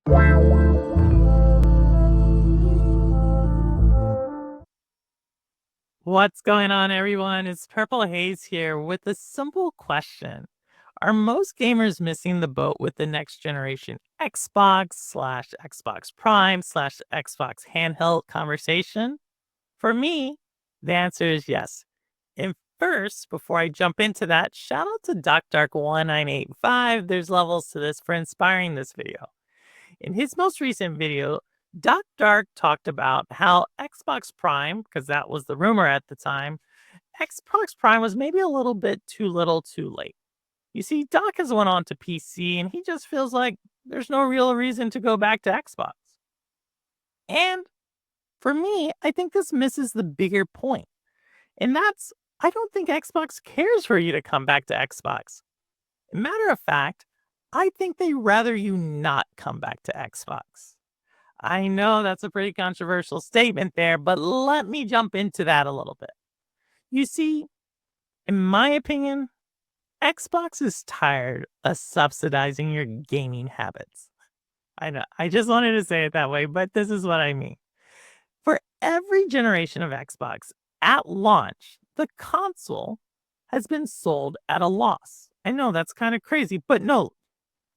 What's going on, everyone? It's Purple Haze here with a simple question. Are most gamers missing the boat with the next generation Xbox slash Xbox Prime slash Xbox handheld conversation? For me, the answer is yes. And first, before I jump into that, shout out to DocDark1985. There's levels to this for inspiring this video. In his most recent video, Doc Dark talked about how Xbox Prime, because that was the rumor at the time, Xbox Prime was maybe a little bit too little too late. You see, Doc has went on to PC and he just feels like there's no real reason to go back to Xbox. And for me, I think this misses the bigger point. And that's, I don't think Xbox cares for you to come back to Xbox. Matter of fact, I think they'd rather you not come back to Xbox. I know that's a pretty controversial statement there, but let me jump into that a little bit. You see, in my opinion, Xbox is tired of subsidizing your gaming habits. I know, I just wanted to say it that way, but this is what I mean. For every generation of Xbox, at launch, the console has been sold at a loss. I know that's kind of crazy, but no,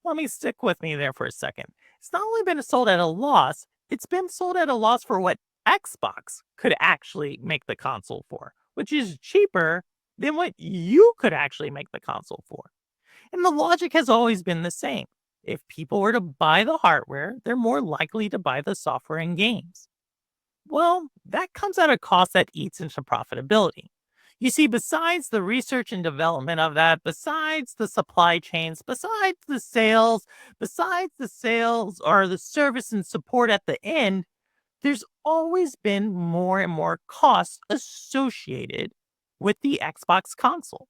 let me stick with me there for a second. It's not only been sold at a loss, it's been sold at a loss for what Xbox could actually make the console for, which is cheaper than what you could actually make the console for. And the logic has always been the same. If people were to buy the hardware, they're more likely to buy the software and games. Well, that comes at a cost that eats into profitability. You see, besides the research and development of that, besides the supply chains, besides the sales or the service and support at the end, there's always been more and more costs associated with the Xbox console.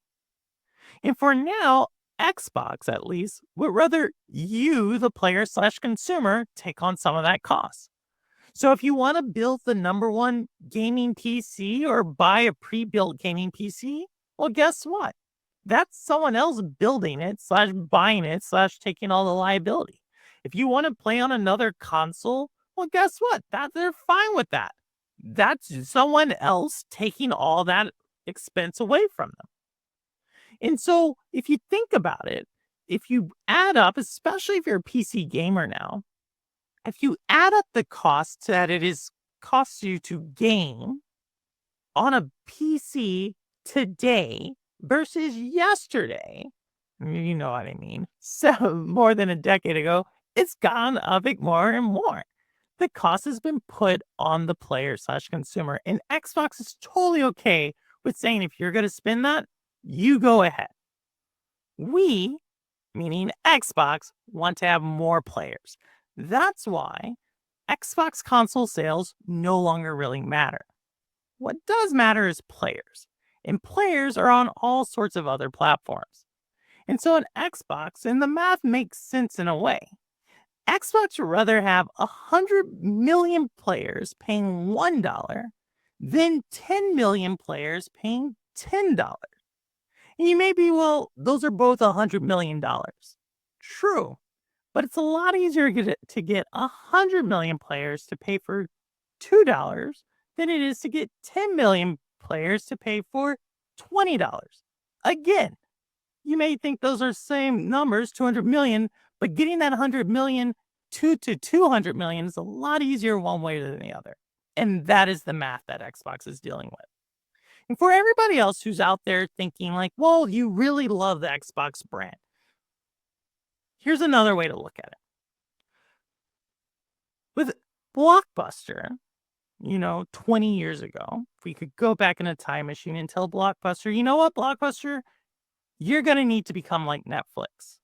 And for now, Xbox at least would rather you, the player slash consumer, take on some of that cost. So if you want to build the number one gaming PC or buy a pre-built gaming PC, well, guess what? That's someone else building it slash buying it slash taking all the liability. If you want to play on another console, well, guess what? That they're fine with that. That's someone else taking all that expense away from them. And so if you think about it, if you add up, especially if you're a PC gamer now, if you add up the costs that it is costs you to game on a PC today versus yesterday, you know what I mean. So more than a decade ago, it's gone up more and more. The cost has been put on the player slash consumer, and Xbox is totally okay with saying if you're going to spend that, you go ahead. We, meaning Xbox, want to have more players. That's why Xbox console sales no longer really matter. What does matter is players, and players are on all sorts of other platforms. And so on Xbox, and the math makes sense in a way, Xbox would rather have 100 million players paying $1 than 10 million players paying $10. And you may be, well, those are both $100 million. True. But it's a lot easier to get 100 million players to pay for $2 than it is to get 10 million players to pay for $20. Again, you may think those are same numbers, 200 million, but getting that 100 million to 200 million is a lot easier one way than the other. And that is the math that Xbox is dealing with. And for everybody else who's out there thinking like, well, you really love the Xbox brand, here's another way to look at it. With Blockbuster, 20 years ago, if we could go back in a time machine and tell Blockbuster, you know what, Blockbuster, you're going to need to become like Netflix.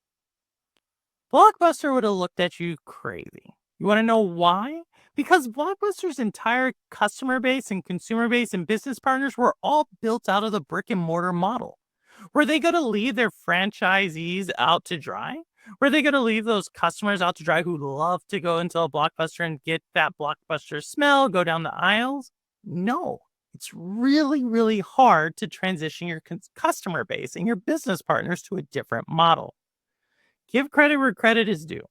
Blockbuster would have looked at you crazy. You want to know why? Because Blockbuster's entire customer base and consumer base and business partners were all built out of the brick and mortar model. Were they going to leave their franchisees out to dry? Were they going to leave those customers out to dry who love to go into a Blockbuster and get that Blockbuster smell, go down the aisles? No. It's really, really hard to transition your customer base and your business partners to a different model. Give credit where credit is due.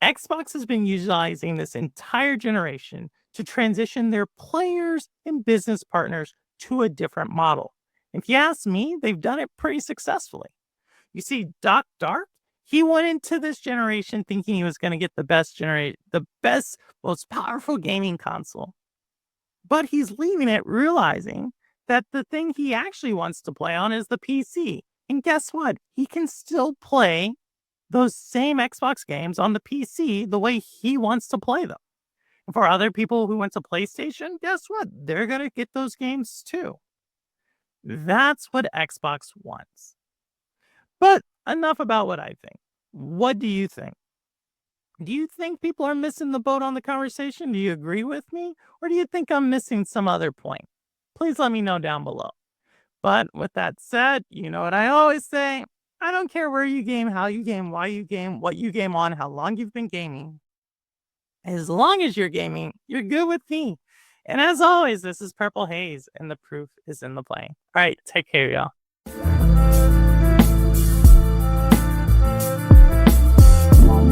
Xbox has been utilizing this entire generation to transition their players and business partners to a different model. If you ask me, they've done it pretty successfully. You see, Doc Dark, he went into this generation thinking he was going to get the best, most powerful gaming console. But he's leaving it realizing that the thing he actually wants to play on is the PC. And guess what? He can still play those same Xbox games on the PC the way he wants to play them. And for other people who went to PlayStation, guess what? They're going to get those games too. That's what Xbox wants. But enough about what I think. What do you think? Do you think people are missing the boat on the conversation? Do you agree with me? Or do you think I'm missing some other point? Please let me know down below. But with that said, you know what I always say. I don't care where you game, how you game, why you game, what you game on, how long you've been gaming. As long as you're gaming, you're good with me. And as always, this is Purple Haze, and the proof is in the playing. All right, take care, y'all.